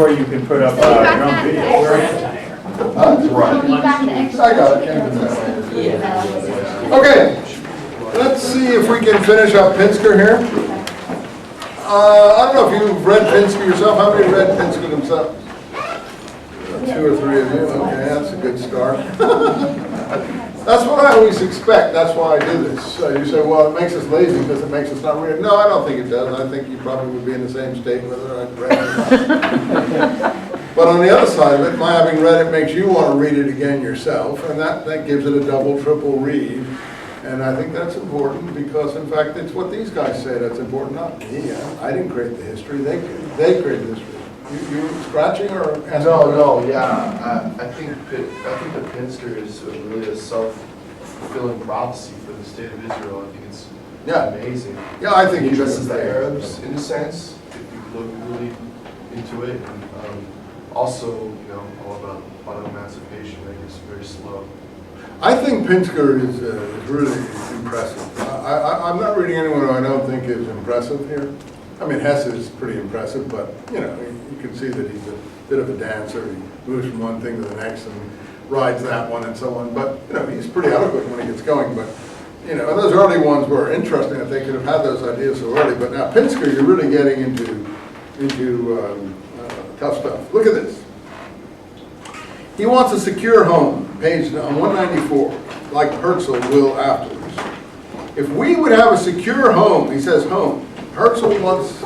where you can put up your own video. Right. I got it. Okay, let's see if we can finish up Pinsker here. I don't know if you've read Pinsker yourself. How many read Pinsker themselves? 2 or 3 of you. Okay, that's a good start. That's what I always expect. That's why I do this. You say, well, it makes us lazy because it makes us not read. No, I don't think it does. I think you probably would be in the same state whether I'd read it or not. But on the other side of it, my having read it makes you want to read it again yourself, and that gives it a double, triple read. And I think that's important because, in fact, it's what these guys say that's important, not me. I didn't create the history. They created the history. You scratching or asking? No, yeah. I think that Pinsker is really a self-fulfilling prophecy for the state of Israel. I think it's amazing. Yeah, I think he addresses the Arabs in a sense, if you look really into it. And also, all about emancipation. I think it's very slow. I think Pinsker is really impressive. I'm not reading anyone who I don't think is impressive here. I mean, Hess is pretty impressive, but, you can see that he's a bit of a dancer. He moves from one thing to the next and rides that one and so on. But, he's pretty eloquent when he gets going. But, and those early ones were interesting that they could have had those ideas so early. But now Pinsker, you're really getting into tough stuff. Look at this. He wants a secure home, page 194, like Herzl will afterwards. If we would have a secure home, he says home, Herzl wants,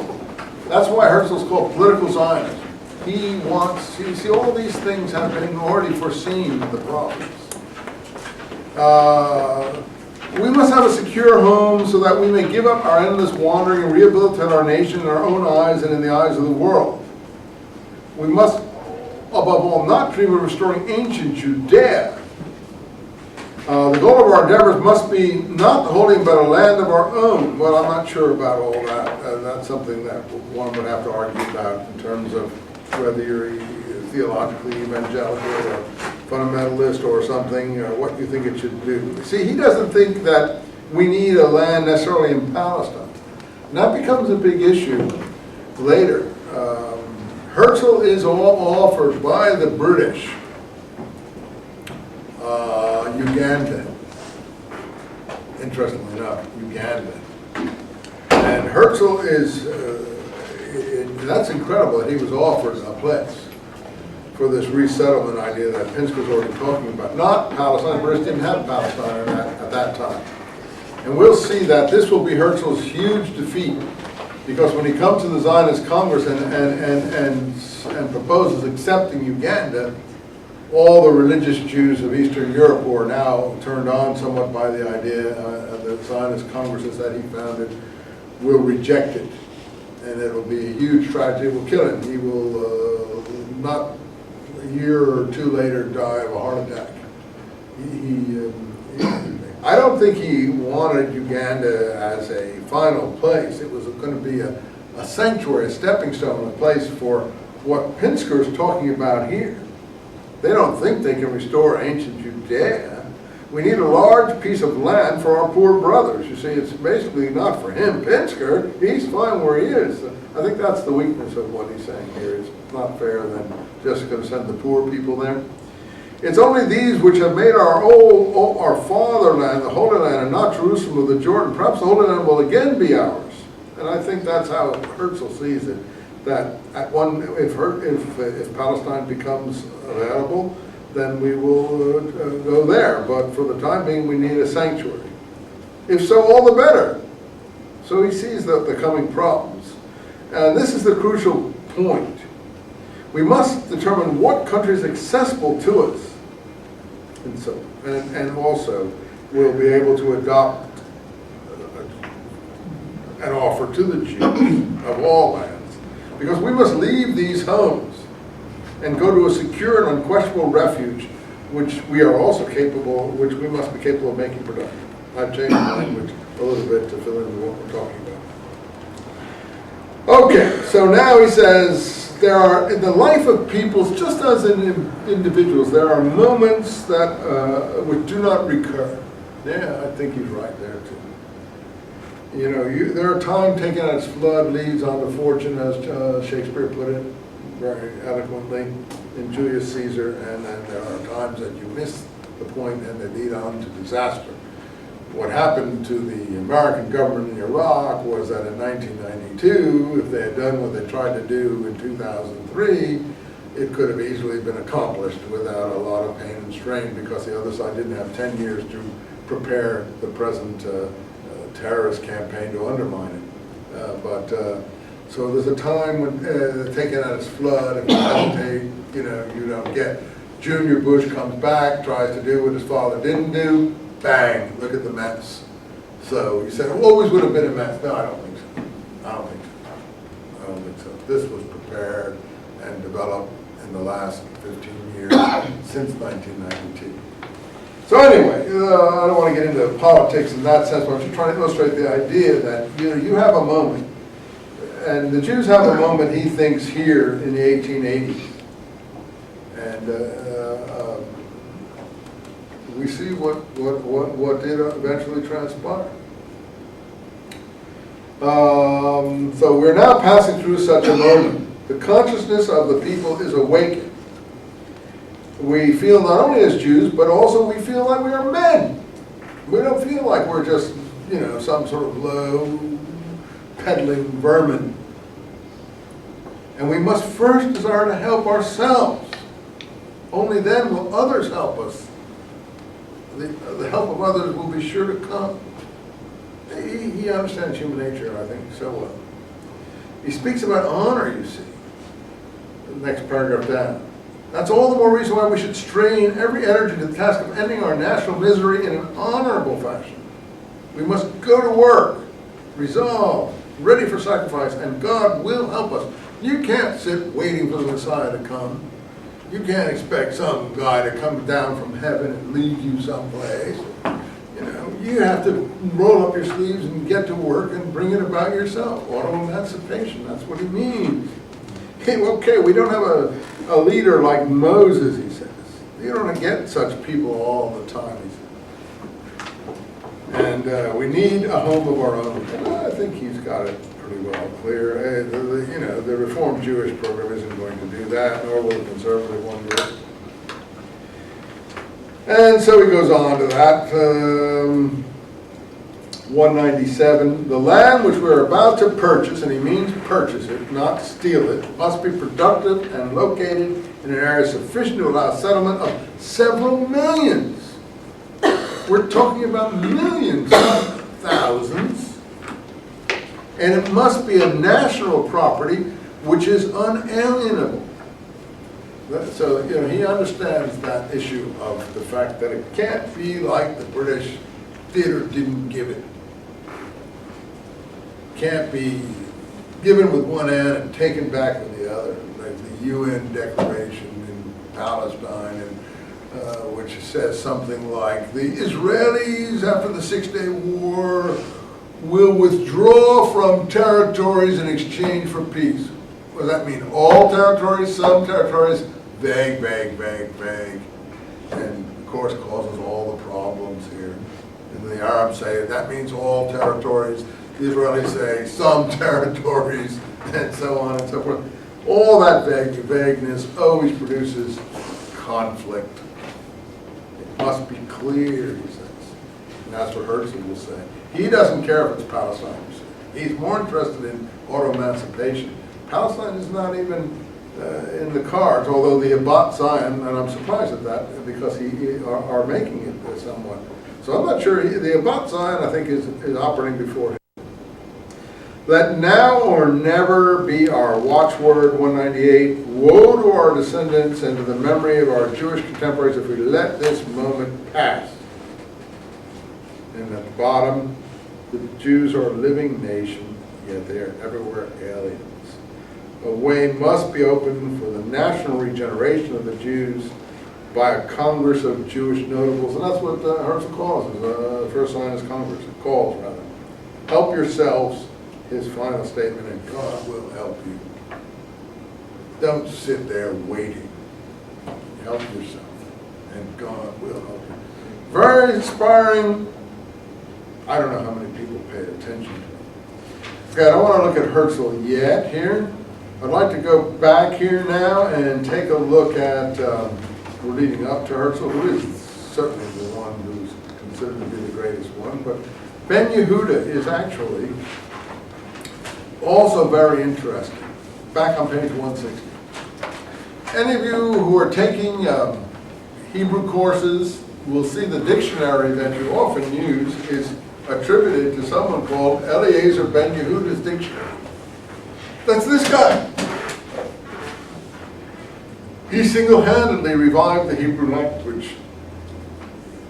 that's why Herzl's called political Zionism. He wants, you see, all these things have been already foreseen the problems. We must have a secure home so that we may give up our endless wandering and rehabilitate our nation in our own eyes and in the eyes of the world. We must, above all, not dream of restoring ancient Judea. The goal of our endeavors must be not the holding but a land of our own. Well, I'm not sure about all that. That's something that one would have to argue about in terms of whether you're theologically evangelical or fundamentalist or something, or what you think it should do. See, he doesn't think that we need a land necessarily in Palestine. And that becomes a big issue later. Herzl is all offered by the British Uganda. Interestingly enough, Uganda. And Herzl is, that's incredible that he was offered a place for this resettlement idea that Pinsker's already talking about. Not Palestine. The British didn't have Palestine at that time. And we'll see that this will be Herzl's huge defeat, because when he comes to the Zionist Congress and proposes accepting Uganda, all the religious Jews of Eastern Europe who are now turned on somewhat by the idea of the Zionist Congresses that he founded will reject it. And it'll be a huge tragedy. It will kill him. He will not a year or two later die of a heart attack. I don't think he wanted Uganda as a final place. It was going to be a sanctuary, a stepping stone, a place for what Pinsker is talking about here. They don't think they can restore ancient Judea. We need a large piece of land for our poor brothers. You see, it's basically not for him, Pinsker. He's fine where he is. I think that's the weakness of what he's saying here. It's not fair then just going to send the poor people there. It's only these which have made our fatherland, the Holy Land, and not Jerusalem or the Jordan. Perhaps the Holy Land will again be ours. And I think that's how Herzl sees it. That at if Palestine becomes available, then we will go there. But for the time being, we need a sanctuary. If so, all the better. So he sees the coming problems. And this is the crucial point. We must determine what country is accessible to us. And also we'll be able to adopt an offer to the Jews of all lands. Because we must leave these homes and go to a secure and unquestionable refuge, which we are also capable, which we must be capable of making productive. I've changed the language a little bit to fill in what we're talking about. Okay, so now he says, there are, in the life of peoples, just as in individuals, there are moments that which do not recur. Yeah, I think he's right there too. You know, there are time taken as flood leads on to fortune, as Shakespeare put it. very eloquently in Julius Caesar, and then there are times that you miss the point and they lead on to disaster. What happened to the American government in Iraq was that in 1992, if they had done what they tried to do in 2003, it could have easily been accomplished without a lot of pain and strain, because the other side didn't have 10 years to prepare the present terrorist campaign to undermine it. So there's a time when taken at its flood, if you hesitate, you don't get. Junior Bush comes back, tries to do what his father didn't do, bang, look at the mess. So you said it always would have been a mess. No, I don't think so. I don't think so. This was prepared and developed in the last 15 years since 1992. So anyway, I don't want to get into politics in that sense, but I'm just trying to illustrate the idea that you have a moment, and the Jews have a moment, he thinks, here in the 1880s. And we see what did eventually transpire. So we're now passing through such a moment. The consciousness of the people is awakened. We feel not only as Jews, but also we feel like we are men. We don't feel like we're just, some sort of low, peddling vermin. And we must first desire to help ourselves. Only then will others help us. The help of others will be sure to come. He understands human nature, I think, so well. He speaks about honor, you see. The next paragraph down. That's all the more reason why we should strain every energy to the task of ending our national misery in an honorable fashion. We must go to work, resolved, ready for sacrifice, and God will help us. You can't sit waiting for the Messiah to come. You can't expect some guy to come down from heaven and lead you someplace. You have to roll up your sleeves and get to work and bring it about yourself. Auto-emancipation, that's what he means. Okay, we don't have a leader like Moses, he says. You don't get such people all the time, he says. And we need a home of our own. And I think he's got it pretty well clear. The Reformed Jewish program isn't going to do that, nor will the conservative one do it. And so he goes on to that. 197, the land which we're about to purchase, and he means purchase it, not steal it, must be productive and located in an area sufficient to allow settlement of several millions. We're talking about millions, not thousands. And it must be a national property which is unalienable. So, he understands that issue of the fact that it can't be like the British theater didn't give it. Can't be given with one hand and taken back with the other, like the UN Declaration in Palestine, and which says something like, the Israelis after the 6-Day War will withdraw from territories in exchange for peace. What does that mean? All territories, some territories? Vague, vague, vague, vague. And of course causes all the problems here. And the Arabs say that means all territories. The Israelis say some territories, and so on and so forth. All that vagueness always produces conflict. It must be clear, he says. And that's what Herzl will say. He doesn't care if it's Palestine. He's more interested in auto-emancipation. Palestine is not even in the cards, although the Abat Zion, and I'm surprised at that, because he are making it somewhat. So I'm not sure, the Abat Zion, I think, is operating before him. Let now or never be our watchword, 198. Woe to our descendants and to the memory of our Jewish contemporaries if we let this moment pass. And at the bottom, the Jews are a living nation, yet they are everywhere aliens. A way must be opened for the national regeneration of the Jews by a Congress of Jewish notables. And that's what Herzl calls it, First Zionist Congress, it calls rather. Help yourselves, his final statement, and God will help you. Don't sit there waiting. Help yourself, and God will help you. Very inspiring. I don't know how many people paid attention to it. Okay, I don't want to look at Herzl yet here. I'd like to go back here now and take a look at, we're leading up to Herzl, who is certainly the one who's considered to be the greatest one, but Ben Yehuda is actually also very interesting. Back on page 160. Any of you who are taking Hebrew courses will see the dictionary that you often use is attributed to someone called Eliezer Ben Yehuda's dictionary. That's this guy. He single-handedly revived the Hebrew language,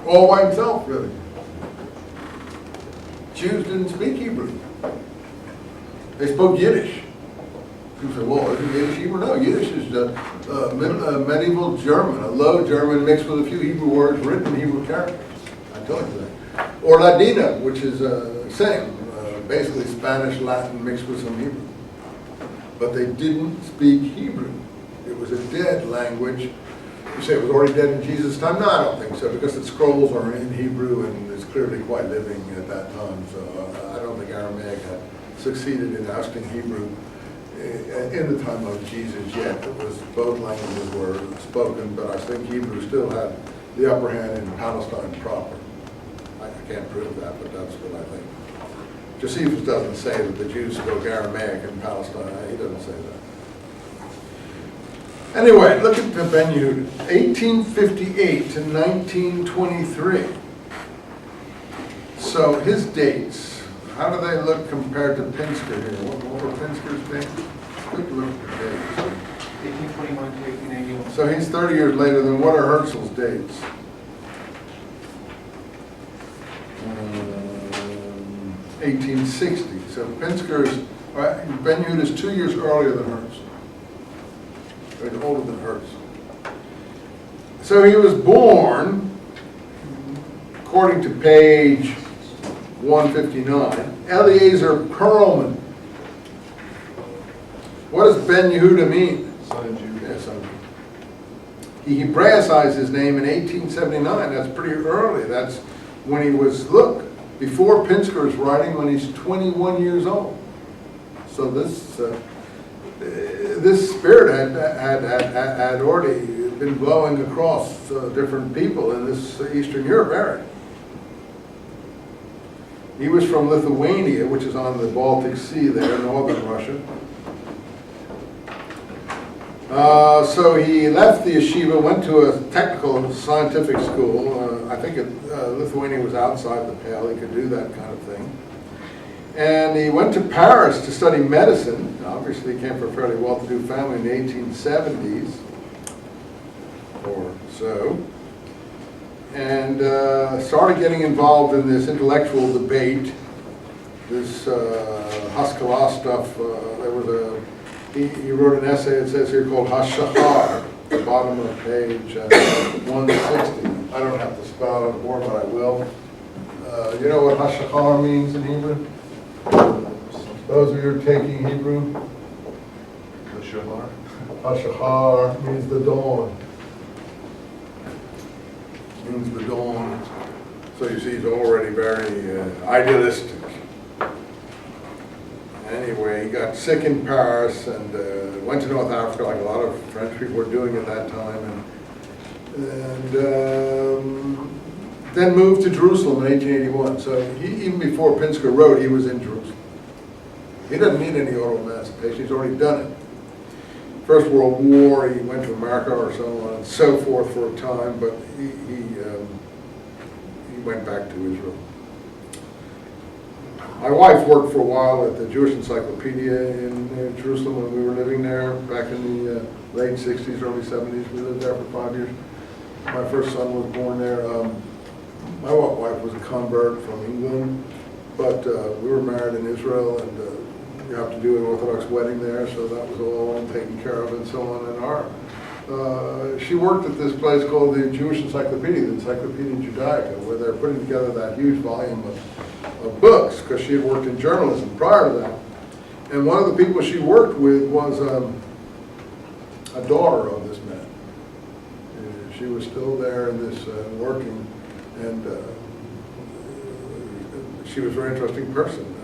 all by himself, really. Jews didn't speak Hebrew. They spoke Yiddish. People say, well, isn't Yiddish Hebrew? No, Yiddish is medieval German, a low German mixed with a few Hebrew words written in Hebrew characters. I told you that. Or Ladino, which is same, basically Spanish, Latin mixed with some Hebrew. But they didn't speak Hebrew. It was a dead language. You say it was already dead in Jesus' time? No, I don't think so, because the scrolls are in Hebrew and it's clearly quite living at that time. So I don't think Aramaic had succeeded in ousting Hebrew in the time of Jesus yet. It was, both languages were spoken, but I think Hebrew still had the upper hand in Palestine proper. I can't prove that, but that's what I think. Josephus doesn't say that the Jews spoke Aramaic in Palestine. He doesn't say that. Anyway, look at Ben Yehuda, 1858 to 1923. So his dates, how do they look compared to Pinsker here? What were Pinsker's dates? Quick look at the dates. 1821 to 1881. So he's 30 years later than what are Herzl's dates? 1860. So Pinsker's, Ben Yehuda is 2 years earlier than Herzl. He's older than Herzl. So he was born, according to page 159, Eliezer Perlman. What does Ben Yehuda mean? Son of Judah. Yeah, son of Judah. He Hebraicized his name in 1879. That's pretty early. That's when he was, look, before Pinsker's writing, when he's 21 years old. So this spirit had already been blowing across different people in this Eastern Europe area. He was from Lithuania, which is on the Baltic Sea there, northern Russia. So he left the yeshiva, went to a technical scientific school. I think Lithuania was outside the pale. He could do that kind of thing. And he went to Paris to study medicine. Obviously, he came from a fairly well-to-do family in the 1870s or so. And started getting involved in this intellectual debate, this Haskalah stuff. There was he wrote an essay, it says here, called Hashachar, at the bottom of page 160. I don't have to spell it on the board, but I will. You know what Hashachar means in Hebrew? Those of you who are taking Hebrew? The Shahar. Hashachar means the dawn. Means the dawn. So you see, he's already very idealistic. Anyway, he got sick in Paris and went to North Africa, like a lot of French people were doing at that time, and then moved to Jerusalem in 1881. So even before Pinsker wrote, he was in Jerusalem. He doesn't need any auto emancipation, he's already done it. First World War, he went to America or so on and so forth for a time, but he went back to Israel. My wife worked for a while at the Jewish Encyclopedia in Jerusalem when we were living there back in the late 60s, early 70s. We lived there for 5 years. My first son was born there. My wife was a convert from England, but we were married in Israel, and you have to do an Orthodox wedding there, so that was all taken care of and so on. And she worked at this place called the Jewish Encyclopedia, the Encyclopedia Judaica, where they're putting together that huge volume of books, because she had worked in journalism prior to that. And one of the people she worked with was a daughter of this man. She was still there in this working, and she was a very interesting person.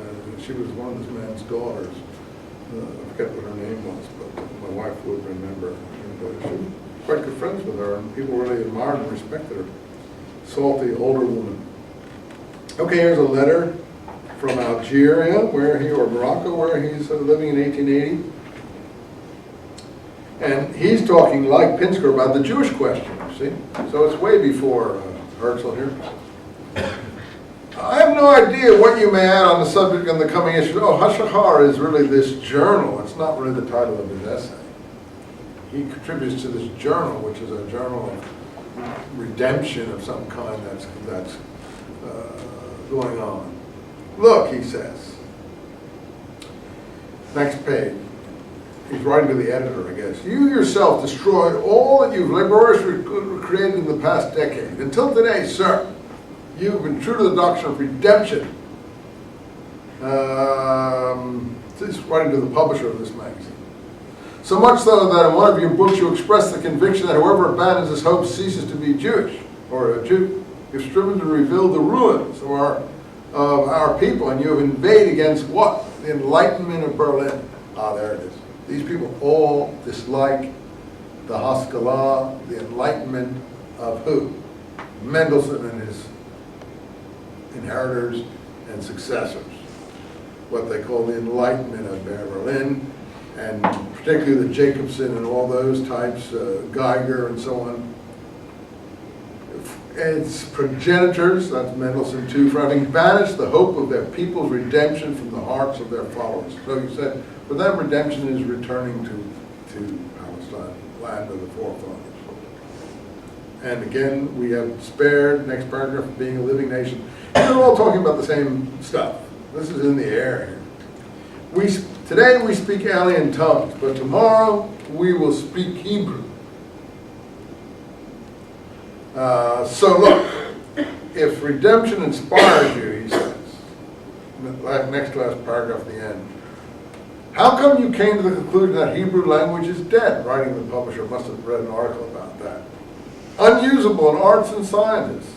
She was one of this man's daughters. I forget what her name was, but my wife would remember. And she was quite good friends with her, and people really admired and respected her. Salty, older woman. Okay, here's a letter from Algeria, or Morocco, where he's living in 1880. And he's talking, like Pinsker, about the Jewish question, you see? So it's way before Herzl here. I have no idea what you may add on the subject in the coming issue. Oh, Hashahar is really this journal. It's not really the title of his essay. He contributes to this journal, which is a journal of redemption of some kind that's going on. Look, he says. Next page. He's writing to the editor, I guess. You yourself destroyed all that you've laboriously created in the past decade. Until today, sir, you've been true to the doctrine of redemption. He's writing to the publisher of this magazine. So much so that in one of your books you express the conviction that whoever abandons his hope ceases to be Jewish, or a Jew. You've striven to reveal the ruins of our people, and you have invaded against what? The Enlightenment of Berlin. Ah, there it is. These people all dislike the Haskalah, the Enlightenment of who? Mendelssohn and his inheritors and successors. What they call the Enlightenment of Berlin, and particularly the Jacobson and all those types, Geiger and so on. Its progenitors, that's Mendelssohn too, for having banished the hope of their people's redemption from the hearts of their followers. So he said, for them redemption is returning to Palestine, land of the forefathers. And again, we have spared, next paragraph, being a living nation. And they're all talking about the same stuff. This is in the air here. Today we speak alien tongues, but tomorrow we will speak Hebrew. So look, if redemption inspires you, he says, next to last paragraph at the end, how come you came to the conclusion that Hebrew language is dead? Writing the publisher must have read an article about that. Unusable in arts and sciences,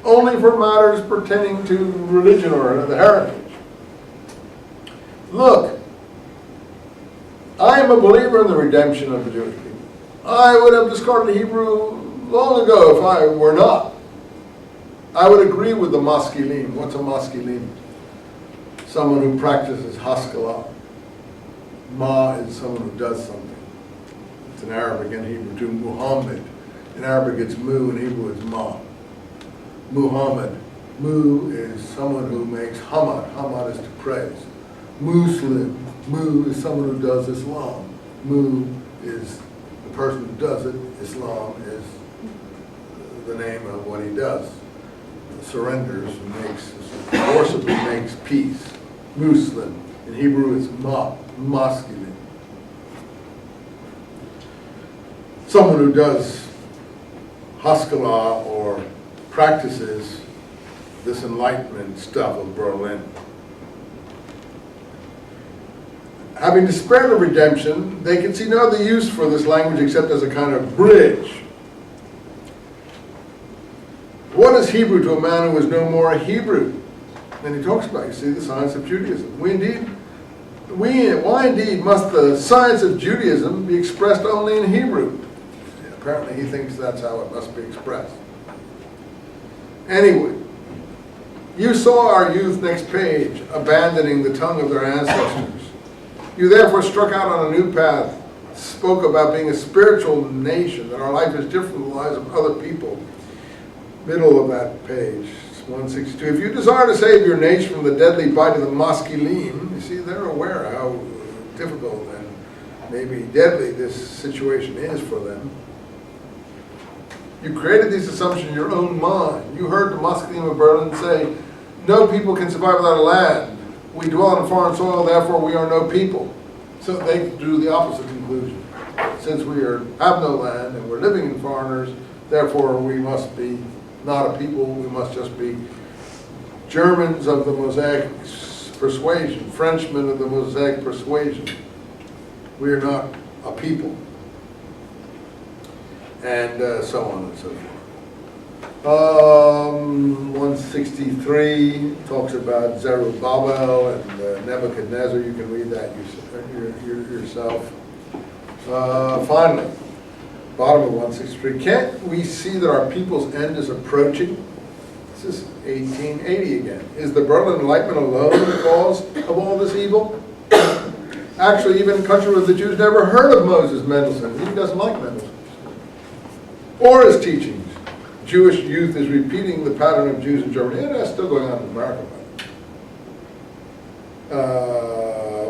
only for matters pertaining to religion or the heritage. Look, I am a believer in the redemption of the Jewish people. I would have discarded Hebrew long ago if I were not. I would agree with the maskilim. What's a maskilim? Someone who practices Haskalah. Ma is someone who does something. It's in Arabic and Hebrew too. Muhammad. In Arabic it's mu, in Hebrew it's ma. Muhammad. Mu is someone who makes hamad. Hamad is to praise. Muslim. Mu is someone who does Islam. Mu is the person who does it. Islam is the name of what he does. Surrenders, forcibly makes peace. Muslim. In Hebrew it's masculine. Someone who does Haskalah or practices this enlightenment stuff of Berlin. Having despaired of redemption, they can see no other use for this language except as a kind of bridge. What is Hebrew to a man who is no more a Hebrew? And he talks about, you see, the science of Judaism. Why indeed must the science of Judaism be expressed only in Hebrew? Apparently he thinks that's how it must be expressed. Anyway, you saw our youth, next page, abandoning the tongue of their ancestors. You therefore struck out on a new path, spoke about being a spiritual nation, that our life is different from the lives of other people. Middle of that page, 162. If you desire to save your nation from the deadly bite of the maskilim, you see, they're aware how difficult and maybe deadly this situation is for them. You created these assumptions in your own mind. You heard the maskilim of Berlin say, no people can survive without a land. We dwell on foreign soil, therefore we are no people. So they drew the opposite conclusion. Since we have no land and we're living in foreigners, therefore we must be not a people, we must just be Germans of the Mosaic persuasion, Frenchmen of the Mosaic persuasion. We are not a people. And so on and so forth. 163 talks about Zerubbabel and Nebuchadnezzar. You can read that yourself. Finally, bottom of 163. Can't we see that our people's end is approaching? This is 1880 again. Is the Berlin Enlightenment alone the cause of all this evil? Actually, even a country where the Jews never heard of Moses Mendelssohn. He doesn't like Mendelssohn. Or his teachings. Jewish youth is repeating the pattern of Jews in Germany, and that's still going on in America.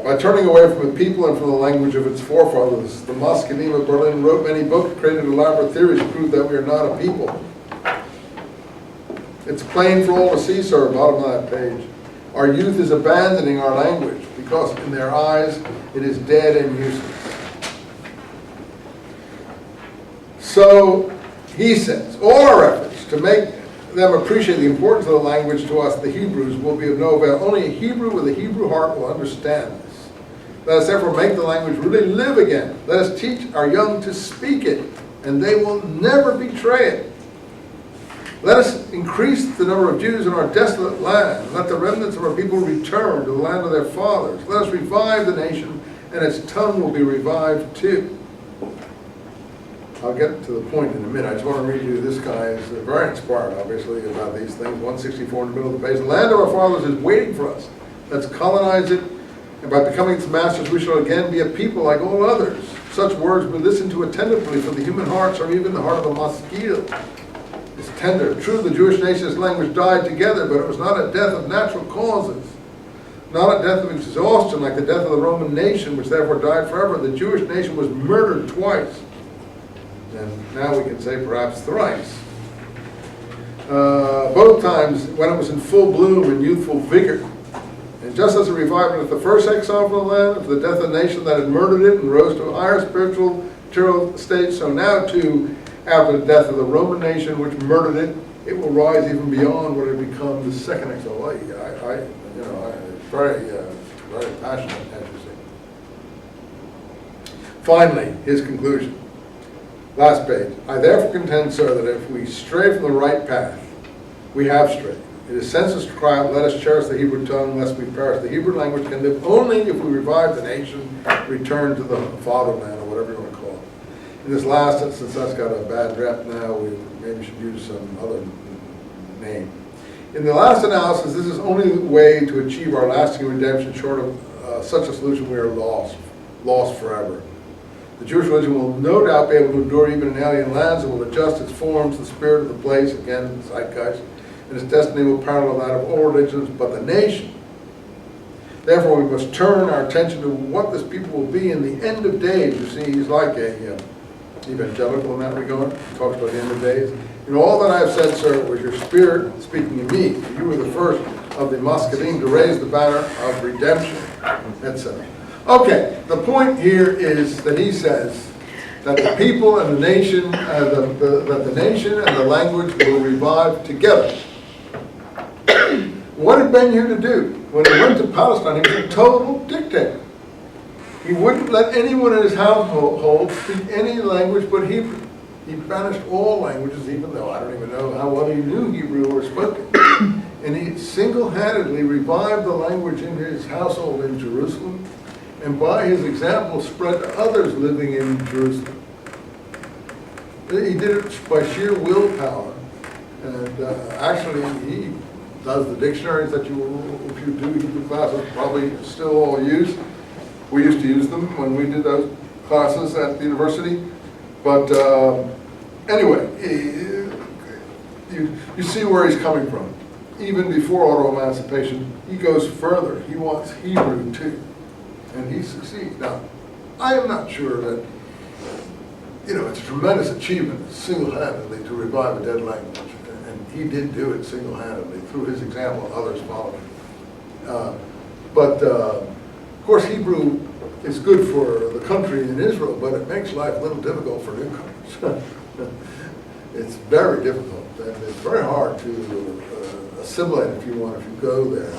By turning away from the people and from the language of its forefathers, the Muscadim of Berlin wrote many books, created elaborate theories to prove that we are not a people. It's plain for all to see, sir, bottom of that page. Our youth is abandoning our language because in their eyes it is dead and useless. So, he says, all our efforts to make them appreciate the importance of the language to us, the Hebrews, will be of no avail. Only a Hebrew with a Hebrew heart will understand this. Let us therefore make the language really live again. Let us teach our young to speak it, and they will never betray it. Let us increase the number of Jews in our desolate land. Let the remnants of our people return to the land of their fathers. Let us revive the nation, and its tongue will be revived too. I'll get to the point in a minute. I just want to read you, this guy is very inspired, obviously, about these things. 164 in the middle of the page. The land of our fathers is waiting for us. Let's colonize it, and by becoming its masters, we shall again be a people like all others. Such words be listened to attentively, for the human hearts are even the heart of a mosquito. It's tender. True, the Jewish nation's language died together, but it was not a death of natural causes. Not a death of exhaustion like the death of the Roman nation, which therefore died forever. The Jewish nation was murdered twice. And now we can say perhaps thrice. Both times when it was in full bloom and youthful vigor. And just as a revival of the first exile from the land, for the death of the nation that had murdered it and rose to a higher spiritual material state, so now too, after the death of the Roman nation which murdered it, it will rise even beyond what had become the second exile. Very passionate, as you see. Finally, his conclusion. Last page. I therefore contend, sir, that if we stray from the right path, we have strayed. It is senseless to cry out, let us cherish the Hebrew tongue, lest we perish. The Hebrew language can live only if we revive the nation, return to the fatherland, or whatever you want to call it. In this last instance, that's got a bad rep now, we maybe should use some other name. In the last analysis, this is only the way to achieve our lasting redemption. Short of such a solution, we are lost forever. The Jewish religion will no doubt be able to endure even in alien lands and will adjust its forms to the spirit of the place, again, zeitgeist, and its destiny will parallel that of all religions but the nation. Therefore, we must turn our attention to what this people will be in the end of days. You see, he's like a evangelical in that regard. He talks about the end of days. In all that I have said, sir, was your spirit speaking to me. You were the first of the Muscadim to raise the banner of redemption, etc. Okay, the point here is that he says that the people and the nation, that the nation and the language will revive together. What did Ben-Hur do? When he went to Palestine, he was a total dictator. He wouldn't let anyone in his household speak any language but Hebrew. He banished all languages, even though I don't even know how well he knew Hebrew or spoke it. And he single-handedly revived the language in his household in Jerusalem, and by his example spread to others living in Jerusalem. He did it by sheer willpower. And actually, he does the dictionaries that you, if you do Hebrew classes, probably still all use. We used to use them when we did those classes at the university. But anyway, you see where he's coming from. Even before auto-emancipation, he goes further. He wants Hebrew too. And he succeeds. Now, I am not sure that, it's a tremendous achievement single-handedly to revive a dead language. And he did do it single-handedly through his example, others following. But of course, Hebrew is good for the country in Israel, but it makes life a little difficult for newcomers. It's very difficult, and it's very hard to assimilate, if you go there,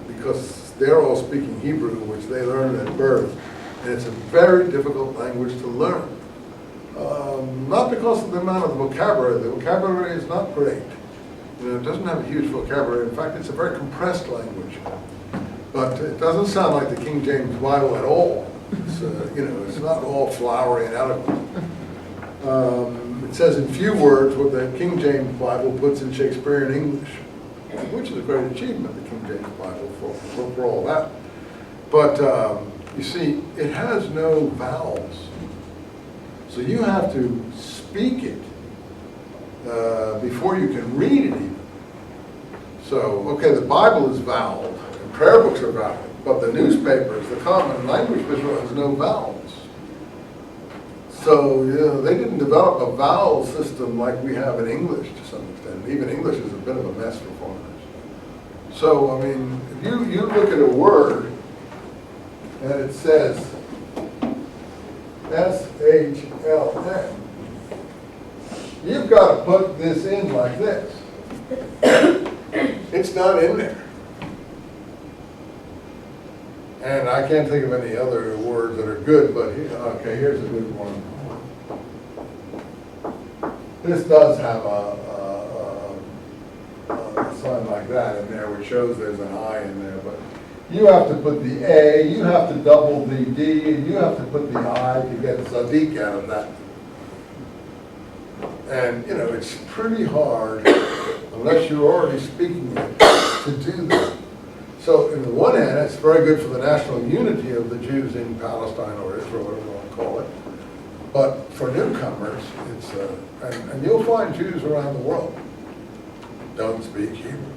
because they're all speaking Hebrew, which they learned at birth, and it's a very difficult language to learn. not because of the amount of the vocabulary. The vocabulary is not great. You know, it doesn't have a huge vocabulary. In fact, it's a very compressed language. But it doesn't sound like the King James Bible at all. It's, you know, it's not all flowery and eloquent. It says in few words what the King James Bible puts in Shakespearean English, which is a great achievement, the King James Bible, for all that. But you see, it has no vowels. So you have to speak it before you can read it even. So, okay, the Bible is voweled, and prayer books are voweled, but the newspapers, the common language has no vowels. So, you know, they didn't develop a vowel system like we have in English to some extent. Even English is a bit of a mess for foreigners. So, I mean, if you look at a word and it says S-H-L-N, you've got to put this in like this. It's not in there. And I can't think of any other words that are good, but okay, here's a good one. This does have a sign like that in there, which shows there's an I in there, but you have to put the A, you have to double the D, and you have to put the I to get Sadiq out of that. And, you know, it's pretty hard, unless you're already speaking it, to do that. So, on the one hand, it's very good for the national unity of the Jews in Palestine or Israel, whatever you want to call it. But for newcomers, it's, and you'll find Jews around the world don't speak Hebrew,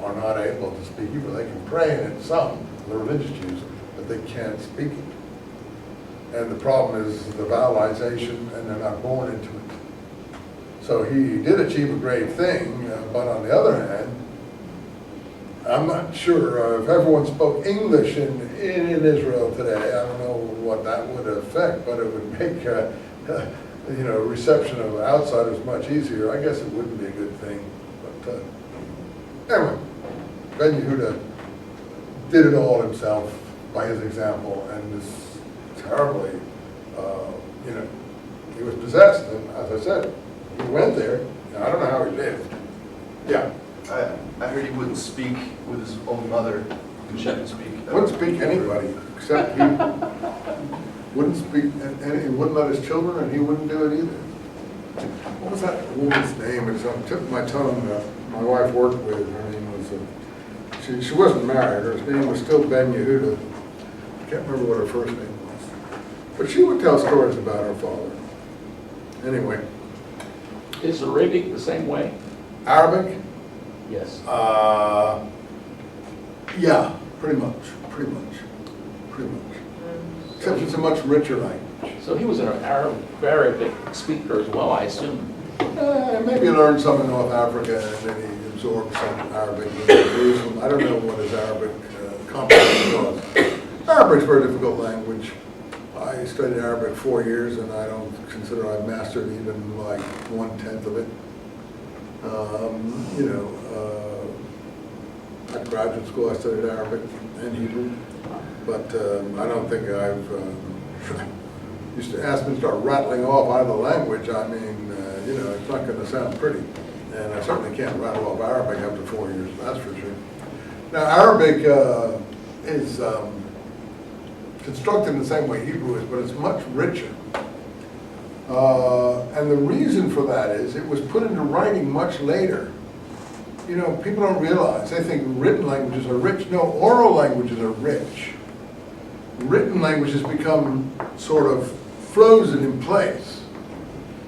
are not able to speak Hebrew. They can pray in it, some, the religious Jews, but they can't speak it. And the problem is the vowelization, and they're not born into it. So he did achieve a great thing, but on the other hand, I'm not sure if everyone spoke English in Israel today. I don't know what that would affect, but it would make you know, reception of outsiders much easier. I guess it wouldn't be a good thing. But anyway, Ben Yehuda did it all himself by his example, and is terribly, you know, he was possessed. And as I said, he went there, and I don't know how he lived. Yeah. I heard he wouldn't speak with his own mother. He shouldn't speak. Wouldn't speak anybody, except he wouldn't speak, and he wouldn't let his children, and he wouldn't do it either. What was that woman's name? It's on the tip of my tongue. My wife worked with. Her name was, she wasn't married. Her name was still Ben Yehuda. I can't remember what her first name was. But she would tell stories about her father. Anyway. Is Arabic the same way? Arabic? Yes. Yeah, pretty much. Except it's a much richer language. So he was an Arabic speaker as well, I assume. Maybe learned some in North Africa, and then he absorbed some Arabic in Jerusalem. I don't know what his Arabic comprehension was. Arabic's a very difficult language. I studied Arabic 4 years, and I don't consider I've mastered even like 1/10 of it. You know, at graduate school I studied Arabic and Hebrew, but I don't think I've, used to ask me to start rattling off either language. I mean, you know, it's not going to sound pretty. And I certainly can't rattle off Arabic after 4 years, that's for sure. Now, Arabic is constructed in the same way Hebrew is, but it's much richer. And the reason for that is it was put into writing much later. You know, people don't realize, they think written languages are rich. No, oral languages are rich. Written languages become sort of frozen in place.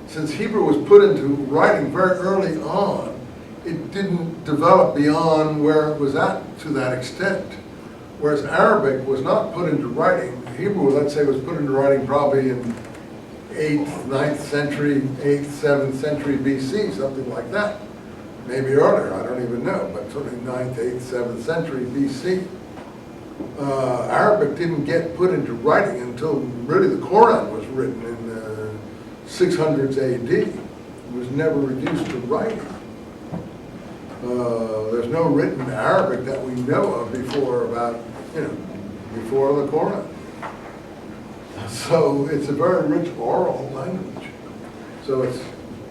Since Hebrew was put into writing very early on, it didn't develop beyond where it was at to that extent. Whereas Arabic was not put into writing. Hebrew, let's say, was put into writing probably in 8th, 9th century, 8th, 7th century BC, something like that. Maybe earlier, I don't even know, but certainly 9th, 8th, 7th century BC. Arabic didn't get put into writing until really the Quran was written in 600s AD. It was never reduced to writing. There's no written Arabic that we know of before about, you know, before the Quran. So it's a very rich oral language. So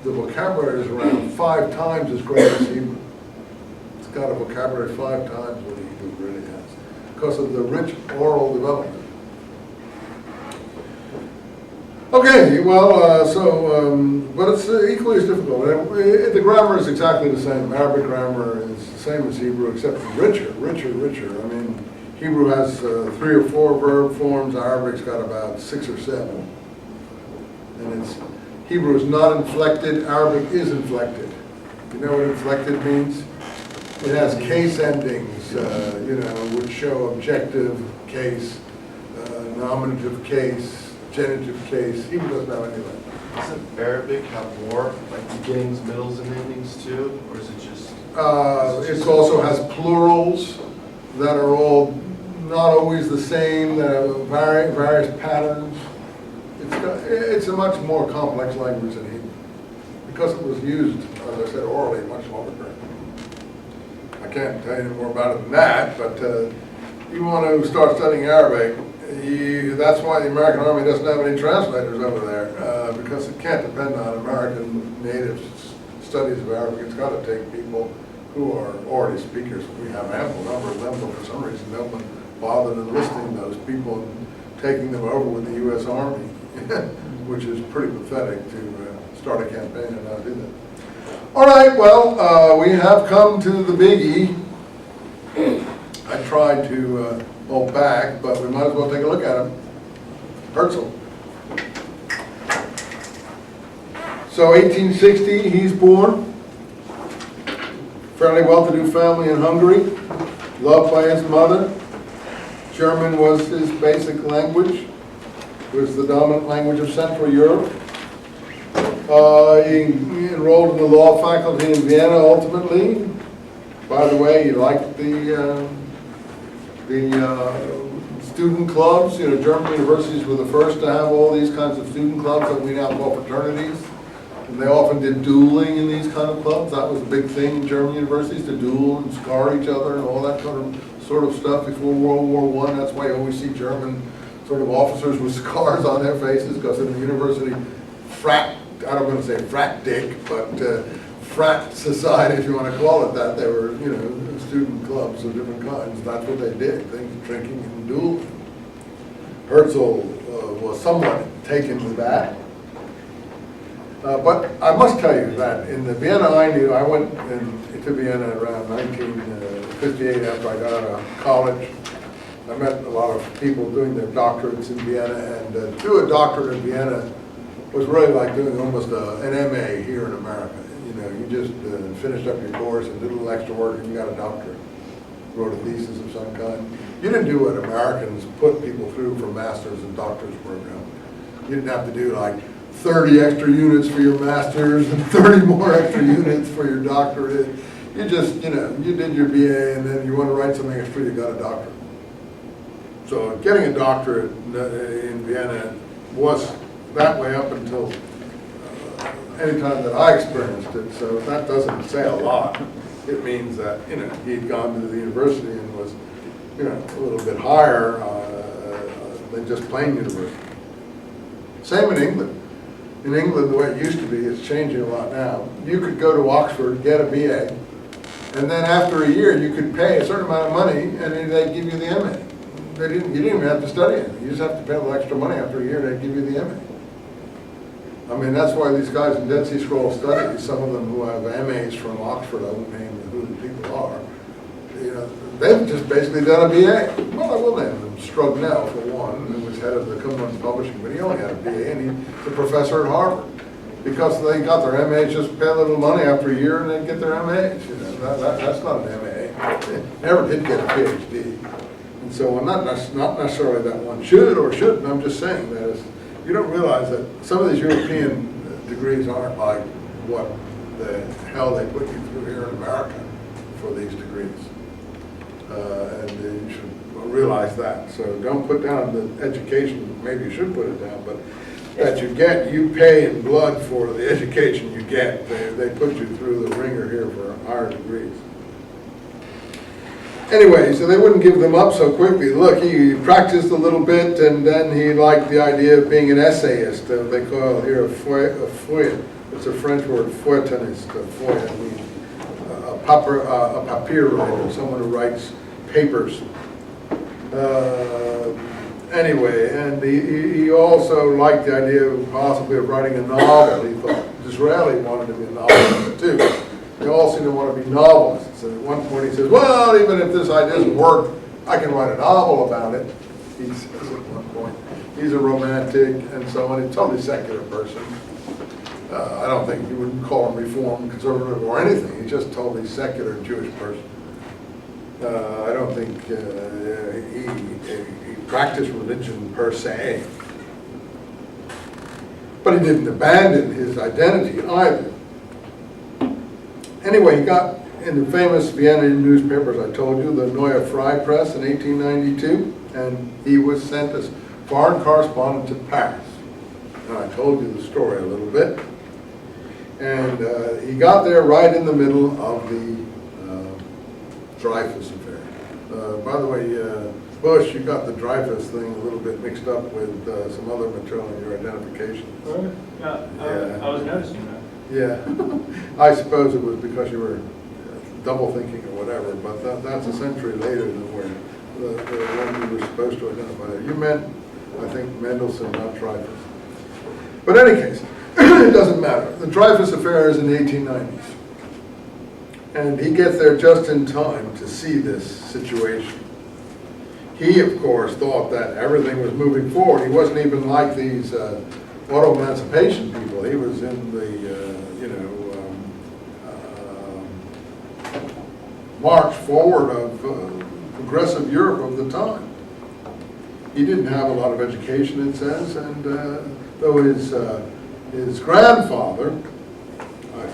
the vocabulary is around 5 times as great as Hebrew. It's got a vocabulary 5 times what Hebrew really has, because of the rich oral development. Okay, well, but it's equally as difficult. The grammar is exactly the same. Arabic grammar is the same as Hebrew, except richer. I mean, Hebrew has 3 or 4 verb forms. Arabic's got about 6 or 7. And Hebrew is not inflected. Arabic is inflected. You know what inflected means? It has case endings, which show objective case, nominative case, genitive case. Hebrew doesn't have any of that. Doesn't Arabic have more, like beginnings, middles, and endings too? Or is it just? It also has plurals that are all not always the same, that have various patterns. It's a much more complex language than Hebrew, because it was used, as I said, orally much longer. I can't tell you any more about it than that, but you want to start studying Arabic, that's why the American Army doesn't have any translators over there, because it can't depend on American native studies of Arabic. It's got to take people who are already speakers. We have ample number of them, but for some reason no one bothered enlisting those people and taking them over with the U.S. Army, which is pretty pathetic to start a campaign and not do that. All right, well, we have come to the biggie. I tried to hold back, but we might as well take a look at him. Herzl. So 1860, he's born. Fairly well-to-do family in Hungary. Loved by his mother. German was his basic language. It was the dominant language of Central Europe. He enrolled in the law faculty in Vienna ultimately. By the way, he liked the student clubs. German universities were the first to have all these kinds of student clubs that we now call fraternities. And they often did dueling in these kind of clubs. That was a big thing in German universities, to duel and scar each other and all that sort of stuff before World War I. That's why you always see German sort of officers with scars on their faces, because in the university frat, I don't want to say frat dick, but frat society, if you want to call it that, they were, student clubs of different kinds. That's what they did, things, drinking and dueling. Herzl was somewhat taken with that. But I must tell you that in the Vienna I knew, I went to Vienna around 1958 after I got out of college. I met a lot of people doing their doctorates in Vienna, and to do a doctorate in Vienna was really like doing almost an MA here in America. You just finished up your course and did a little extra work and you got a doctorate. Wrote a thesis of some kind. You didn't do what Americans put people through for master's and doctor's program. You didn't have to do like 30 extra units for your master's and 30 more extra units for your doctorate. You just, you did your BA and then you want to write something extra, you got a doctorate. So getting a doctorate in Vienna was that way up until any time that I experienced it. So that doesn't say a lot. It means that, he'd gone to the university and was, a little bit higher than just plain university. Same in England. In England, the way it used to be, it's changing a lot now. You could go to Oxford, get a BA, and then after a year, you could pay a certain amount of money, and then they'd give you the MA. You didn't even have to study it. You just have to pay a little extra money. After a year, they'd give you the MA. I mean, that's why these guys in Dead Sea Scrolls studies, some of them who have MAs from Oxford, I won't name who the people are, they've just basically done a BA. Well, I will name them. Strugnell, for one, who was head of the Cumberland Publishing, but he only had a BA, and he's a professor at Harvard. Because they got their MAs, just pay a little money after a year, and they get their MAs. That's not an MA. Never did get a PhD. And so, not necessarily that one should or shouldn't. I'm just saying that you don't realize that some of these European degrees aren't like what the hell they put you through here in America for these degrees. And you should realize that. So don't put down the education, maybe you should put it down, but that you pay in blood for the education you get. They put you through the ringer here for higher degrees. Anyway, so they wouldn't give them up so quickly. Look, he practiced a little bit, and then he liked the idea of being an essayist. They call here a feuille. It's a French word, feuilletonist. A feuille means a papier writer, someone who writes papers. Anyway, and he also liked the idea of possibly of writing a novel. He thought Disraeli wanted to be a novelist too. They all seem to want to be novelists. And at one point he says, well, even if this idea doesn't work, I can write a novel about it. He says at one point. He's a romantic and so on. He's a totally secular person. I don't think you would call him reform, conservative, or anything. He's just totally secular Jewish person. I don't think he practiced religion per se. But he didn't abandon his identity either. Anyway, he got in the famous Vienna newspapers, I told you, the Neue Freie Press in 1892, and he was sent as foreign correspondent to Paris. And I told you the story a little bit. And he got there right in the middle of the Dreyfus affair. By the way, Bush, you got the Dreyfus thing a little bit mixed up with some other material in your identification. Yeah, I was noticing that. Yeah, I suppose it was because you were double thinking or whatever, but that's a century later than where the one you were supposed to identify there. You meant, I think, Mendelssohn, not Dreyfus. But in any case, it doesn't matter. The Dreyfus affair is in the 1890s. And he gets there just in time to see this situation. He, of course, thought that everything was moving forward. He wasn't even like these auto-emancipation people. He was in the, march forward of progressive Europe of the time. He didn't have a lot of education, it says, and though his grandfather,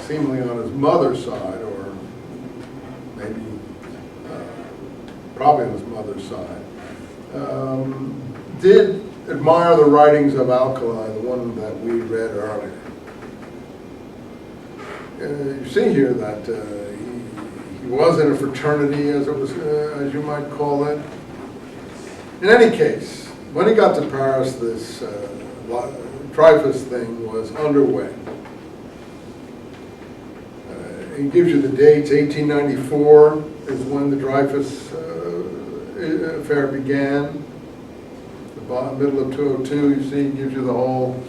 seemingly on his mother's side, or maybe probably on his mother's side, did admire the writings of Alkali, the one that we read earlier. You see here that he was in a fraternity, as it was, as you might call it. In any case, when he got to Paris, this Dreyfus thing was underway. He gives you the dates. 1894 is when the Dreyfus affair began. The middle of 202, you see, gives you the whole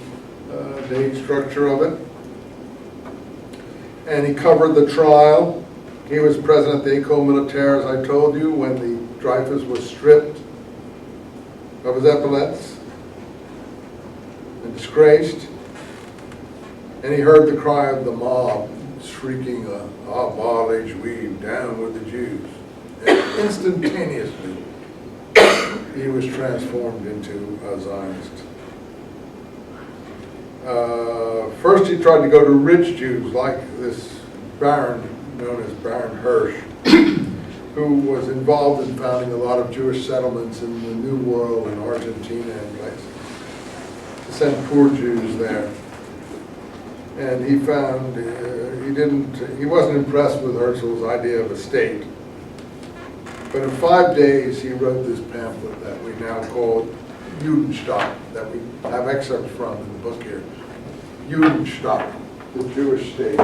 date structure of it. And he covered the trial. He was president of the École Militaire, as I told you, when the Dreyfus was stripped of his epaulets and disgraced. And he heard the cry of the mob shrieking, "Ah, bas les Juifs, down with the Jews." And instantaneously, he was transformed into a Zionist. First he tried to go to rich Jews, like this baron known as Baron Hirsch, who was involved in founding a lot of Jewish settlements in the New World in Argentina and places, to send poor Jews there. And he found he wasn't impressed with Herzl's idea of a state. But in 5 days, he wrote this pamphlet that we now call Judenstaat, that we have excerpts from in the book here. Judenstaat, the Jewish state.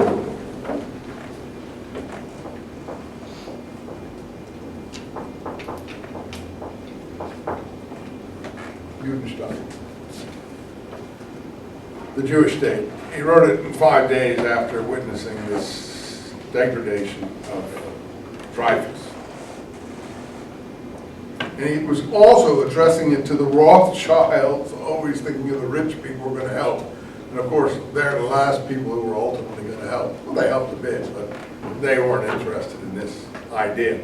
Judenstaat, the Jewish state. He wrote it in 5 days after witnessing this degradation of Dreyfus. And he was also addressing it to the Rothschilds, always thinking of the rich people were going to help. And of course, they're the last people who were ultimately going to help. Well, they helped a bit, but they weren't interested in this idea.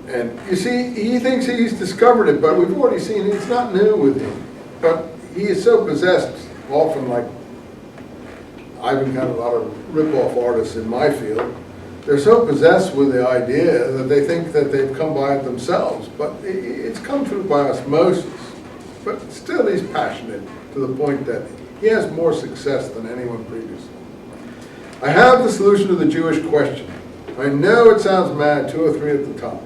And you see, he thinks he's discovered it, but we've already seen it's not new with him. But he is so possessed, often like I've encountered a lot of rip-off artists in my field. They're so possessed with the idea that they think that they've come by it themselves, but it's come through by osmosis. But still he's passionate to the point that he has more success than anyone previously. I have the solution to the Jewish question. I know it sounds mad, 203 at the top.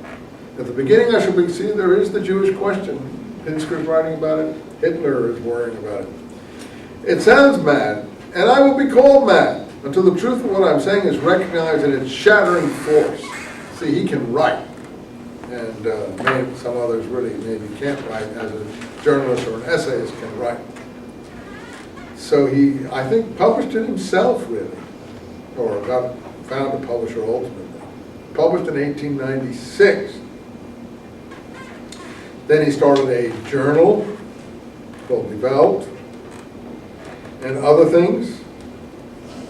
At the beginning, I should be, see, there is the Jewish question. Pinsker's writing about it. Hitler is worrying about it. It sounds mad, and I will be called mad until the truth of what I'm saying is recognized in its shattering force. See, he can write, and maybe some others really maybe can't write, as a journalist or an essayist can write. So he, I think, published it himself, really, or found a publisher ultimately. Published in 1896. Then he started a journal called Developed and other things.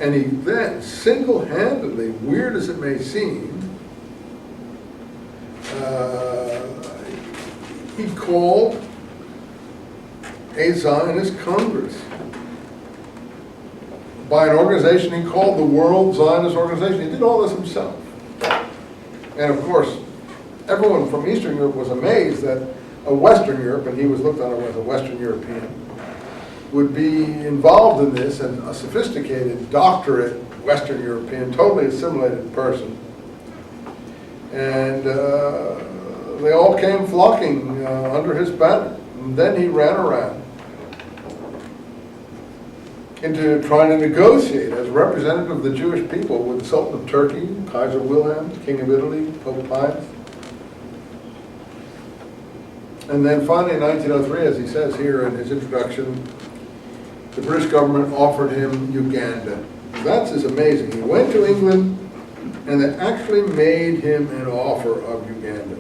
And he then single-handedly, weird as it may seem, he called a Zionist Congress by an organization he called the World Zionist Organization. He did all this himself. And of course, everyone from Eastern Europe was amazed that a Western Europe, and he was looked on as a Western European, would be involved in this, and a sophisticated, doctorate Western European, totally assimilated person. And they all came flocking under his banner. And then he ran around into trying to negotiate as representative of the Jewish people with the Sultan of Turkey, Kaiser Wilhelm, King of Italy, Pope Pius. And then finally in 1903, as he says here in his introduction, the British government offered him Uganda. That's just amazing. He went to England and they actually made him an offer of Uganda.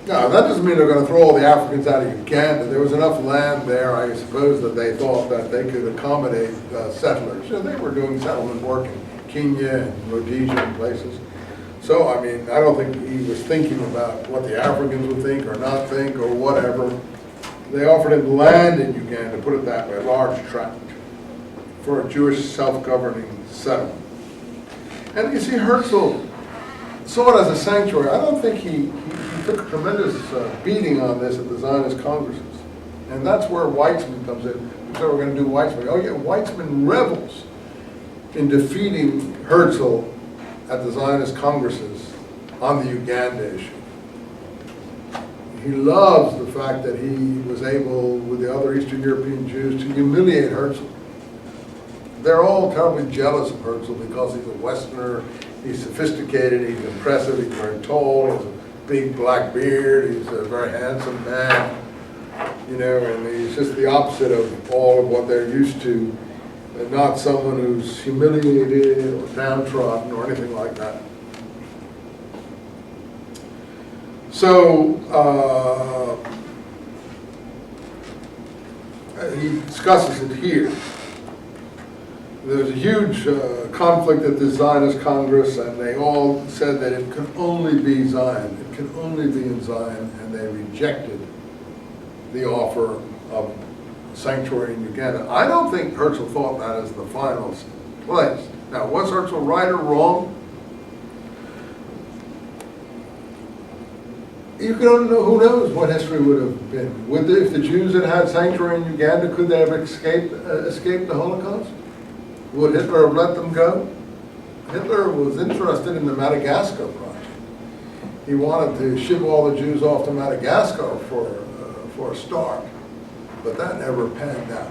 Now, that doesn't mean they're going to throw all the Africans out of Uganda. There was enough land there, I suppose, that they thought that they could accommodate settlers. You know, they were doing settlement work in Kenya and Rhodesia and places. So, I mean, I don't think he was thinking about what the Africans would think or not think or whatever. They offered him land in Uganda, put it that way, a large tract, for a Jewish self-governing settlement. And you see, Herzl saw it as a sanctuary. I don't think he took a tremendous beating on this at the Zionist Congresses. And that's where Weitzman comes in. We said we're going to do Weitzman. Oh yeah, Weitzman revels in defeating Herzl at the Zionist Congresses on the Uganda issue. He loves the fact that he was able, with the other Eastern European Jews, to humiliate Herzl. They're all terribly jealous of Herzl because he's a Westerner, he's sophisticated, he's impressive, he's very tall, he has a big black beard, he's a very handsome man, you know, and he's just the opposite of all of what they're used to, and not someone who's humiliated or downtrodden or anything like that. So, he discusses it here. There's a huge conflict at the Zionist Congress, and they all said that it could only be Zion. It can only be in Zion, and they rejected the offer of sanctuary in Uganda. I don't think Herzl thought that as the final place. Now, was Herzl right or wrong? You don't know, who knows what history would have been. If the Jews had had sanctuary in Uganda, could they have escaped the Holocaust? Would Hitler have let them go? Hitler was interested in the Madagascar project. He wanted to ship all the Jews off to Madagascar for a start, but that never panned out.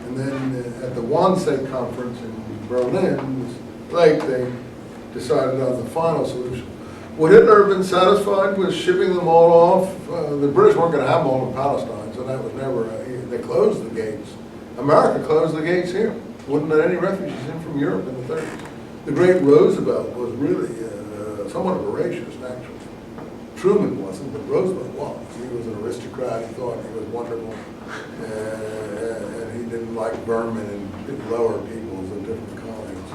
And then at the Wannsee conference in Berlin, they decided on the final solution. Would Hitler have been satisfied with shipping them all off? The British weren't going to have them all in Palestine, so that was never, they closed the gates. America closed the gates here. Wouldn't let any refugees in from Europe in the 30s. The great Roosevelt was really somewhat of a racist, actually. Truman wasn't, but Roosevelt was. He was an aristocrat. He thought he was wonderful. And he didn't like vermin and lower peoples of different colonies.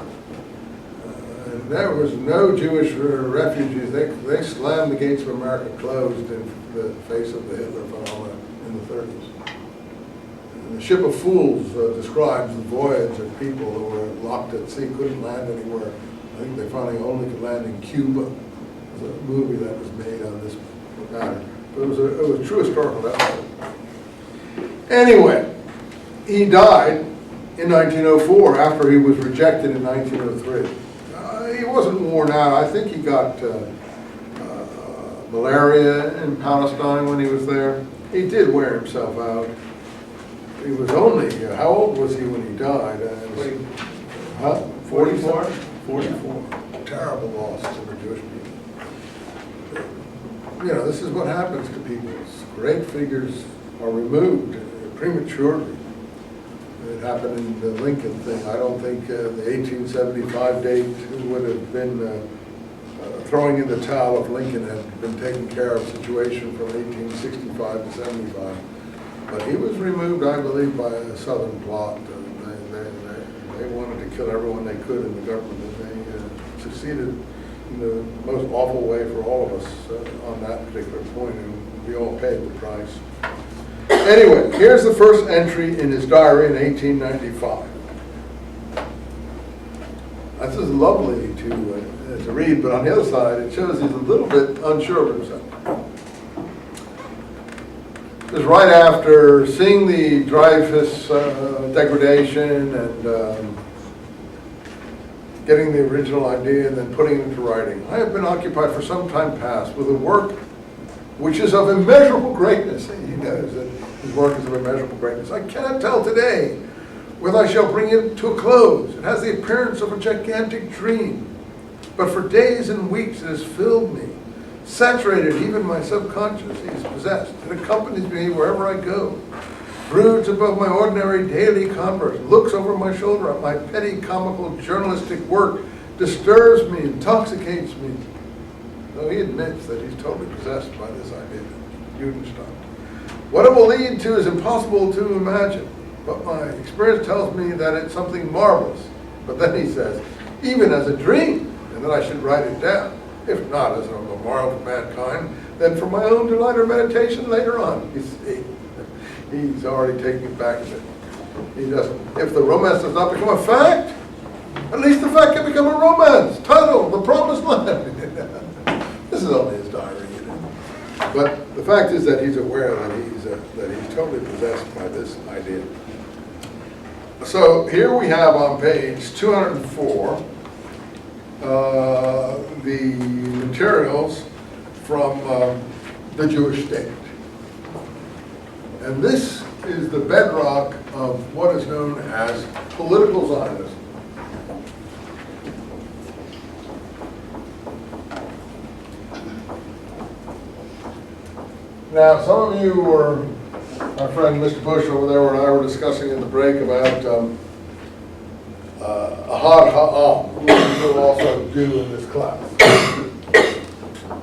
And there was no Jewish refugees. They slammed the gates of America closed in the face of the Hitler phenomenon in the 30s. The Ship of Fools describes the voyage of people who were locked at sea, couldn't land anywhere. I think they finally only could land in Cuba. There's a movie that was made on this matter. But it was a true historical episode. Anyway, he died in 1904 after he was rejected in 1903. He wasn't worn out. I think he got malaria in Palestine when he was there. He did wear himself out. He was only, how old was he when he died? 44? 44. Terrible loss to the Jewish people. You know, this is what happens to people. Great figures are removed prematurely. It happened in the Lincoln thing. I don't think the 1875 date would have been throwing in the towel if Lincoln had been taking care of the situation from 1865 to 75. But he was removed, I believe, by a Southern plot. They wanted to kill everyone they could in the government, and they succeeded in the most awful way for all of us on that particular point, and we all paid the price. Anyway, here's the first entry in his diary in 1895. This is lovely to read, but on the other side, it shows he's a little bit unsure of himself. It was right after seeing the Dreyfus degradation and getting the original idea and then putting it into writing. I have been occupied for some time past with a work which is of immeasurable greatness. He knows that his work is of immeasurable greatness. I cannot tell today whether I shall bring it to a close. It has the appearance of a gigantic dream, but for days and weeks it has filled me, saturated even my subconscious. He is possessed. It accompanies me wherever I go, broods above my ordinary daily converse, looks over my shoulder at my petty comical journalistic work, disturbs me, intoxicates me. Though he admits that he's totally possessed by this idea, Judenstadt. What it will lead to is impossible to imagine, but my experience tells me that it's something marvelous. But then he says, even as a dream, and that I should write it down, if not as a memorial for mankind, then for my own delight or meditation later on. You see, he's already taking it back a bit. He doesn't. If the romance does not become a fact, at least the fact can become a romance. Title, The Promised Land. This is only his diary, you know. But the fact is that he's aware that he's totally possessed by this idea. So here we have on page 204 the materials from the Jewish state. And this is the bedrock of what is known as political Zionism. Now, some of you were, my friend Mr. Bush over there and I were discussing in the break about Ahad Ha'am, who we will also do in this class,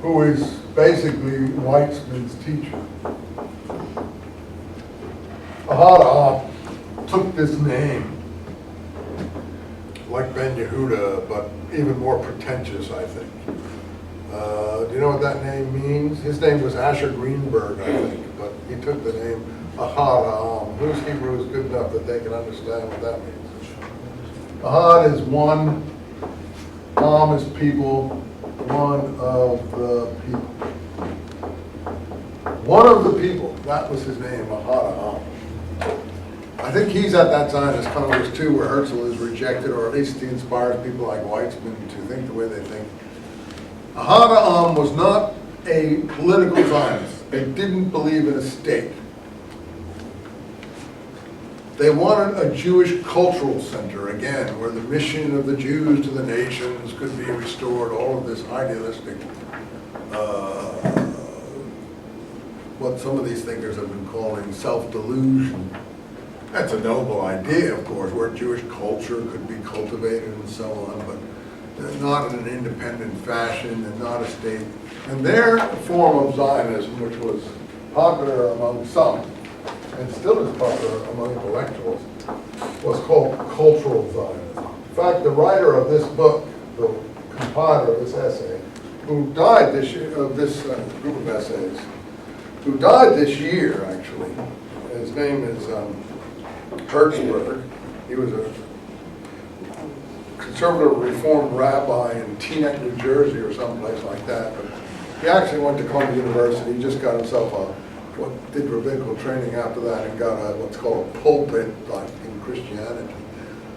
who is basically Weitzman's teacher. Ahad Ha'am took this name, like Ben Yehuda, but even more pretentious, I think. Do you know what that name means? His name was Asher Greenberg, I think, but he took the name Ahad Ha'am. Who's Hebrew is good enough that they can understand what that means? Ahad is one, Am is people, one of the people. One of the people, that was his name, Ahad Ha'am. I think he's at that Zionist Congress too, where Herzl is rejected, or at least he inspires people like Weitzman to think the way they think. Ahad Ha'am was not a political Zionist. They didn't believe in a state. They wanted a Jewish cultural center, again, where the mission of the Jews to the nations could be restored, all of this idealistic, what some of these thinkers have been calling self-delusion. That's a noble idea, of course, where Jewish culture could be cultivated and so on, but not in an independent fashion and not a state. And their form of Zionism, which was popular among some, and still is popular among intellectuals, was called cultural Zionism. In fact, the writer of this book, the compiler of this essay, who died this year, of this group of essays, who died this year, actually, his name is Hertzberg. He was a conservative reformed rabbi in Teaneck, New Jersey, or someplace like that. But he actually went to Columbia University. He just got himself did rabbinical training after that and got what's called a pulpit, like in Christianity.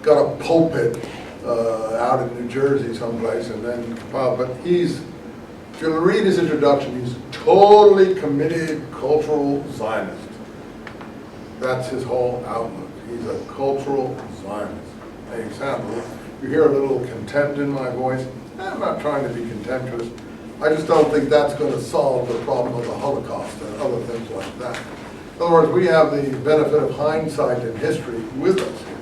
got a pulpit out in New Jersey someplace, and then compiled. But if you read his introduction, he's totally committed cultural Zionist. That's his whole outlook. He's a cultural Zionist. You hear a little contempt in my voice. I'm not trying to be contemptuous. I just don't think that's going to solve the problem of the Holocaust and other things like that. In other words, we have the benefit of hindsight in history with us here.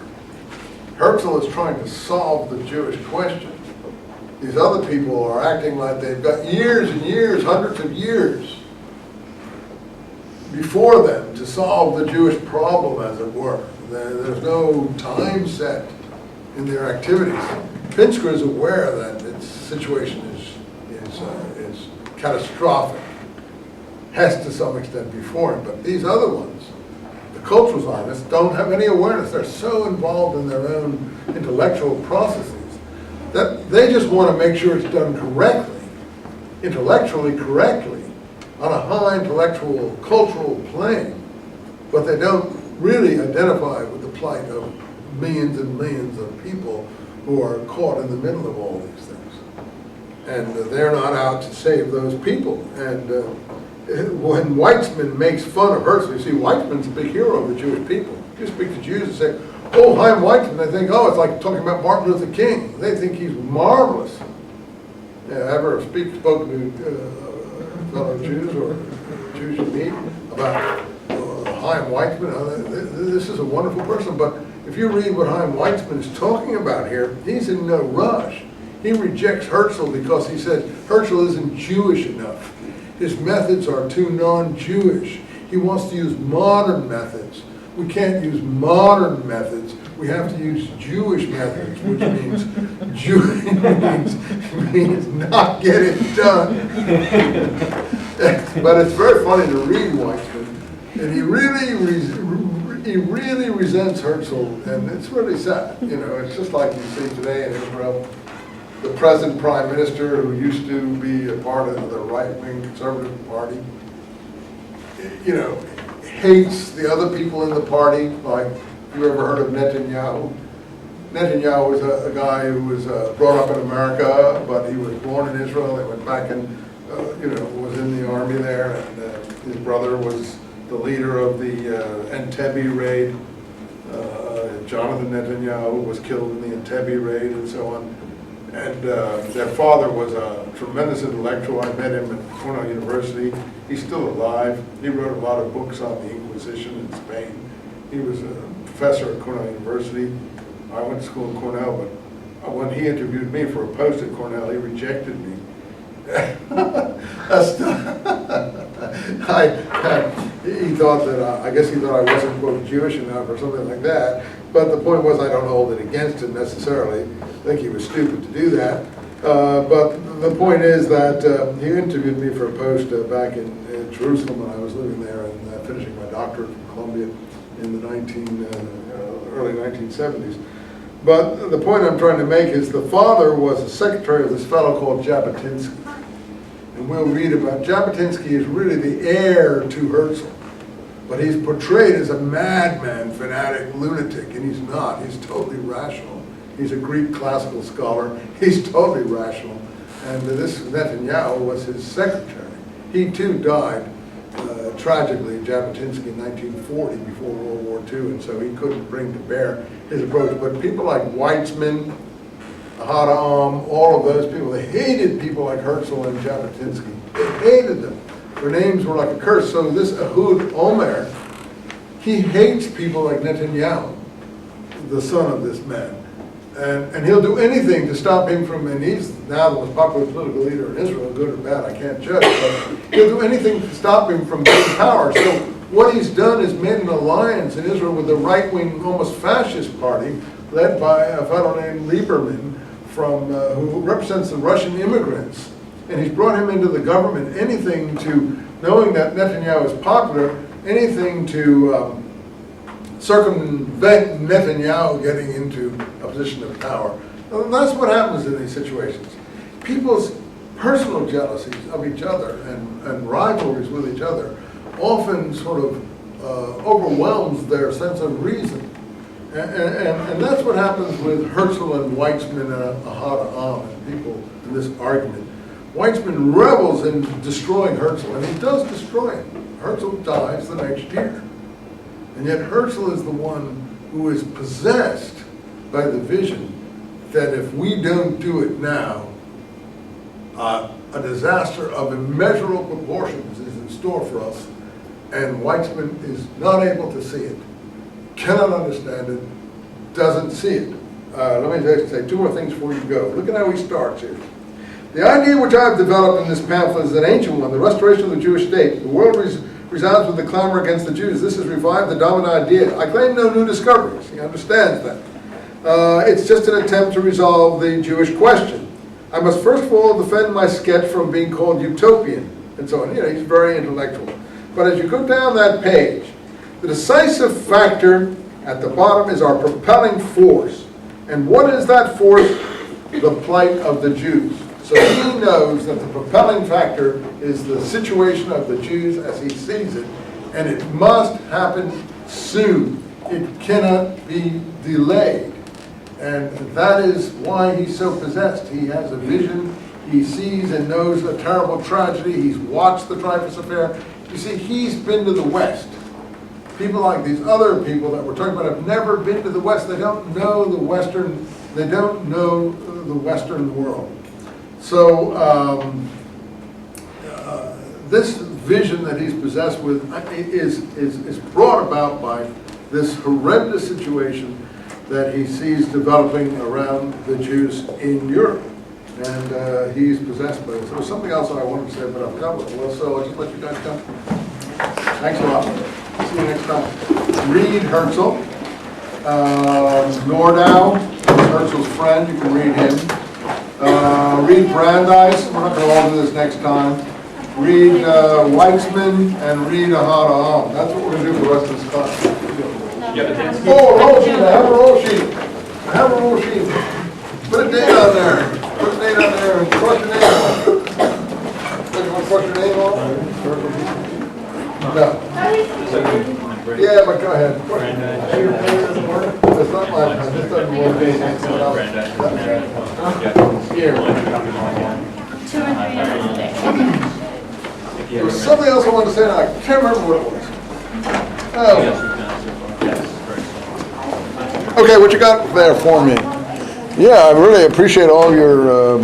Herzl is trying to solve the Jewish question. These other people are acting like they've got years and years, hundreds of years before them to solve the Jewish problem, as it were. There's no time set in their activities. Pinsker is aware that its situation is catastrophic, has to some extent before him, but these other ones, the cultural Zionists, don't have any awareness. They're so involved in their own intellectual processes that they just want to make sure it's done correctly, intellectually correctly, on a high intellectual, cultural plane, but they don't really identify with the plight of millions and millions of people who are caught in the middle of all these things. And they're not out to save those people. And when Weitzman makes fun of Herzl, you see, Weitzman's a big hero of the Jewish people. You speak to Jews and say, oh, Chaim Weitzman, they think, oh, it's like talking about Martin Luther King. They think he's marvelous. Ever spoken to fellow Jews or Jews you meet about Chaim Weitzman? This is a wonderful person, but if you read what Chaim Weitzman is talking about here, he's in no rush. He rejects Herzl because he says Herzl isn't Jewish enough. His methods are too non-Jewish. He wants to use modern methods. We can't use modern methods. We have to use Jewish methods, which means means not get it done. But it's very funny to read Weitzman, and he really resents Herzl, and it's really sad. You know, it's just like you see today in Israel. The present prime minister, who used to be a part of the right-wing conservative party, you know, hates the other people in the party. Like, you ever heard of Netanyahu? Netanyahu was a guy who was brought up in America, but he was born in Israel. He went back and, was in the army there, and his brother was the leader of the Entebbe raid. Jonathan Netanyahu was killed in the Entebbe raid and so on. And their father was a tremendous intellectual. I met him at Cornell University. He's still alive. He wrote a lot of books on the Inquisition in Spain. He was a professor at Cornell University. I went to school at Cornell, but when he interviewed me for a post at Cornell, he rejected me. He thought that, I guess he thought I wasn't, quote, Jewish enough or something like that. But the point was, I don't hold it against him necessarily. I think he was stupid to do that. But the point is that he interviewed me for a post back in Jerusalem when I was living there and finishing my doctorate from Columbia in the early 1970s. But the point I'm trying to make is the father was a secretary of this fellow called Jabotinsky. And we'll read about Jabotinsky is really the heir to Herzl. But he's portrayed as a madman, fanatic, lunatic, and he's not. He's totally rational. He's a Greek classical scholar. He's totally rational. And this Netanyahu was his secretary. He too died tragically, Jabotinsky, in 1940 before World War II, and so he couldn't bring to bear his approach. But people like Weitzman, Hadam, all of those people, they hated people like Herzl and Jabotinsky. They hated them. Their names were like a curse. So this Ehud Omer, he hates people like Netanyahu, the son of this man. And he'll do anything to stop him from, and he's now the most popular political leader in Israel, good or bad, I can't judge, but he'll do anything to stop him from getting power. So what he's done is made an alliance in Israel with the right-wing, almost fascist party, led by a fellow named Lieberman, who represents the Russian immigrants. And he's brought him into the government, anything to, knowing that Netanyahu is popular, anything to circumvent Netanyahu getting into a position of power. And that's what happens in these situations. People's personal jealousies of each other and rivalries with each other often sort of overwhelms their sense of reason. And that's what happens with Herzl and Weitzman and Ahad Am and people in this argument. Weitzman revels in destroying Herzl, and he does destroy him. Herzl dies the next year. And yet Herzl is the one who is possessed by the vision that if we don't do it now, a disaster of immeasurable proportions is in store for us, and Weitzman is not able to see it, cannot understand it, doesn't see it. Let me just say two more things before you go. Look at how he starts here. The idea which I have developed in this pamphlet is an ancient one, the restoration of the Jewish state. The world resounds with the clamor against the Jews. This has revived the dominant idea. I claim no new discoveries. He understands that. It's just an attempt to resolve the Jewish question. I must first of all defend my sketch from being called utopian, and so on. You know, he's very intellectual. But as you go down that page, the decisive factor at the bottom is our propelling force. And what is that force? The plight of the Jews. So he knows that the propelling factor is the situation of the Jews as he sees it, and it must happen soon. It cannot be delayed. And that is why he's so possessed. He has a vision. He sees and knows a terrible tragedy. He's watched the Dreyfus affair. You see, he's been to the West. People like these other people that we're talking about have never been to the West. They don't know the Western, they don't know the Western world. So this vision that he's possessed with is brought about by this horrendous situation that he sees developing around the Jews in Europe. And he's possessed by this. There was something else I wanted to say, but I forgot what it was, so I'll just let you guys come. Thanks a lot. See you next time. Read Herzl. Nordau is Herzl's friend. You can read him. Read Brandeis. We're not going to all do this next time. Read Weitzman and read Ahad Am. That's what we're going to do for the rest of this class. Oh, roll sheet. I have a roll sheet. I have a roll sheet. Put a date on there. Put a date on there and cross your name on it. You want to cross your name on? No. Yeah, but go ahead. It's not mine. I just doesn't work. Here. 2 and 3 hours a day. There was something else I wanted to say, and I can't remember what it was. Oh. Okay, what you got there for me? Yeah, I really appreciate all your